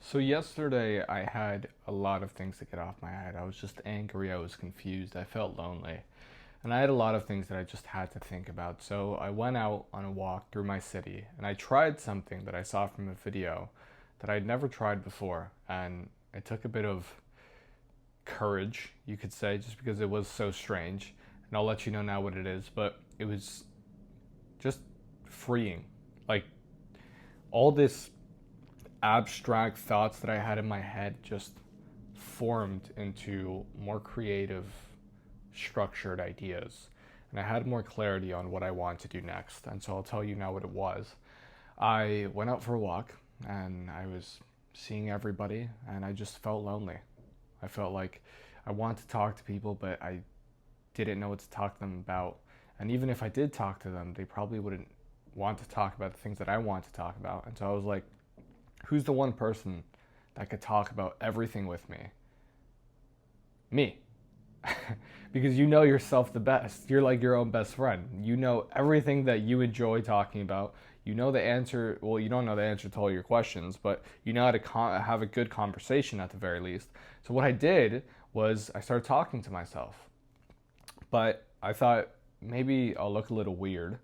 So yesterday I had a lot of things to get off my head. I was just angry, I was confused, I felt lonely. And I had a lot of things that I just had to think about. So I went out on a walk through my city and I tried something that I saw from a video that I'd never tried before. And it took a bit of courage, you could say, just because it was so strange. And I'll let you know now what it is, but it was just freeing. Like all this abstract thoughts that I had in my head just formed into more creative, structured ideas. And I had more clarity on what I want to do next. And so I'll tell you now what it was. I went out for a walk and I was seeing everybody and I just felt lonely. I felt like I wanted to talk to people, but I didn't know what to talk to them about. And even if I did talk to them, they probably wouldn't want to talk about the things that I want to talk about. And so I was like, who's the one person that could talk about everything with me? Me. Because you know yourself the best. You're like your own best friend. You know everything that you enjoy talking about. You know the answer. Well, you don't know the answer to all your questions, but you know how to have a good conversation at the very least. So what I did was I started talking to myself. But I thought maybe I'll look a little weird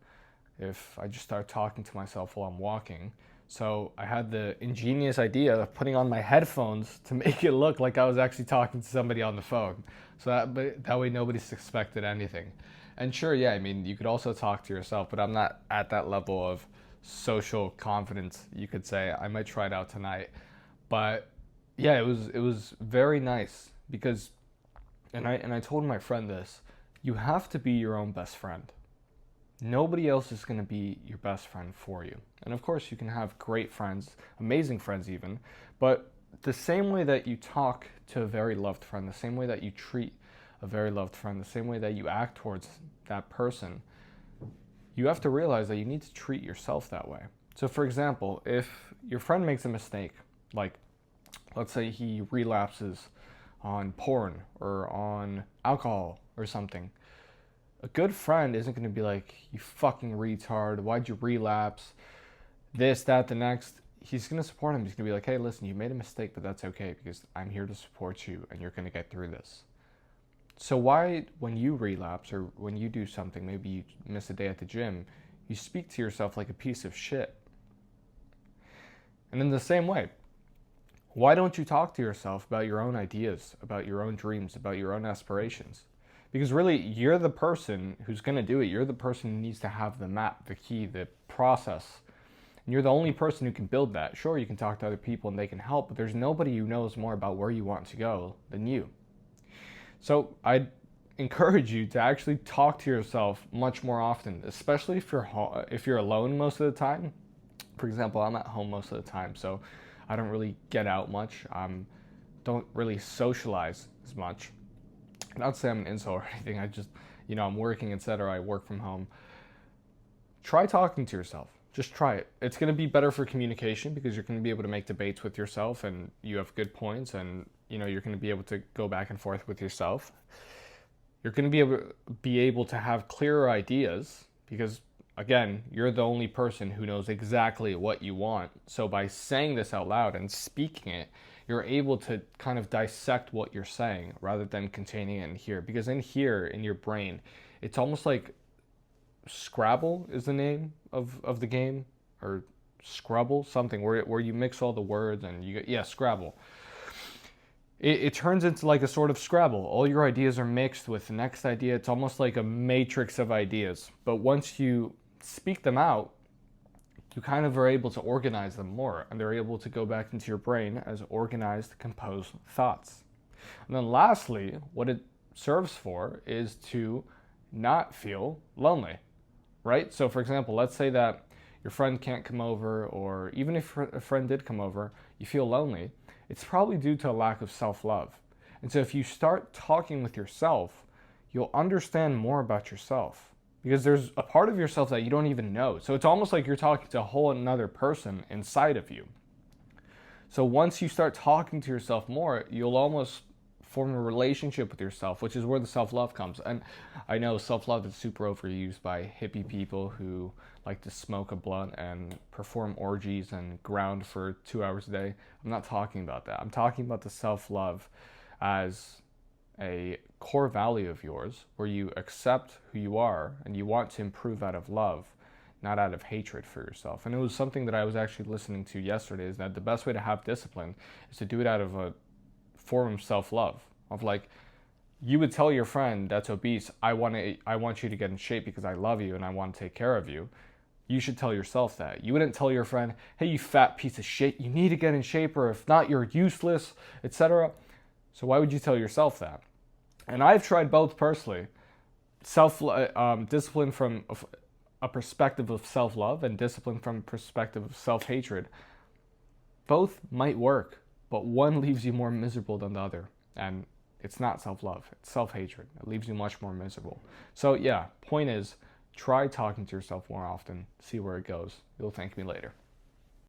if I just start talking to myself while I'm walking. So I had the ingenious idea of putting on my headphones to make it look like I was actually talking to somebody on the phone. So that way nobody suspected anything. And sure, yeah, I mean, you could also talk to yourself, but I'm not at that level of social confidence, you could say. I might try it out tonight. But yeah, it was very nice because and I told my friend this, you have to be your own best friend. Nobody else is going to be your best friend for you. And of course, you can have great friends, amazing friends even, but the same way that you talk to a very loved friend, the same way that you treat a very loved friend, the same way that you act towards that person, you have to realize that you need to treat yourself that way. So for example, if your friend makes a mistake, like let's say he relapses on porn or on alcohol or something, a good friend isn't going to be like, you fucking retard, why'd you relapse? This, that, the next. He's going to support him. He's going to be like, hey, listen, you made a mistake, but that's okay because I'm here to support you and you're going to get through this. So why, when you relapse or when you do something, maybe you miss a day at the gym, you speak to yourself like a piece of shit? And in the same way, why don't you talk to yourself about your own ideas, about your own dreams, about your own aspirations? Because really, you're the person who's going to do it. You're the person who needs to have the map, the key, the process. And you're the only person who can build that. Sure, you can talk to other people and they can help, but there's nobody who knows more about where you want to go than you. So I'd encourage you to actually talk to yourself much more often, especially if you're alone most of the time. For example, I'm at home most of the time, so I don't really get out much. Don't really socialize as much. Not to say I'm an insult or anything. I just, I'm working, etc. I work from home. Try talking to yourself. Just try it. It's going to be better for communication because you're going to be able to make debates with yourself and you have good points and, you're going to be able to go back and forth with yourself. You're going to be able to have clearer ideas because, again, you're the only person who knows exactly what you want. So by saying this out loud and speaking it, you're able to kind of dissect what you're saying rather than containing it in here. Because in here, in your brain, it's almost like Scrabble is the name of the game, or Scrabble, something where you mix all the words and Scrabble. It turns into like a sort of Scrabble. All your ideas are mixed with the next idea. It's almost like a matrix of ideas. But once you speak them out, you kind of are able to organize them more, and they're able to go back into your brain as organized, composed thoughts. And then lastly, what it serves for is to not feel lonely, right? So for example, let's say that your friend can't come over, or even if a friend did come over, you feel lonely. It's probably due to a lack of self-love. And so if you start talking with yourself, you'll understand more about yourself. Because there's a part of yourself that you don't even know. So it's almost like you're talking to a whole another person inside of you. So once you start talking to yourself more, you'll almost form a relationship with yourself, which is where the self-love comes. And I know self-love is super overused by hippie people who like to smoke a blunt and perform orgies and ground for 2 hours a day. I'm not talking about that. I'm talking about the self-love as a core value of yours where you accept who you are and you want to improve out of love, not out of hatred for yourself. And it was something that I was actually listening to yesterday, is that the best way to have discipline is to do it out of a form of self-love, of like, you would tell your friend that's obese, I want you to get in shape because I love you and I want to take care of you. You should tell yourself that. You wouldn't tell your friend, hey, you fat piece of shit, you need to get in shape, or if not, you're useless, etc. So why would you tell yourself that? And I've tried both personally. Discipline from a perspective of self-love and discipline from a perspective of self-hatred. Both might work, but one leaves you more miserable than the other. And it's not self-love, it's self-hatred. It leaves you much more miserable. So yeah, point is, try talking to yourself more often, see where it goes. You'll thank me later.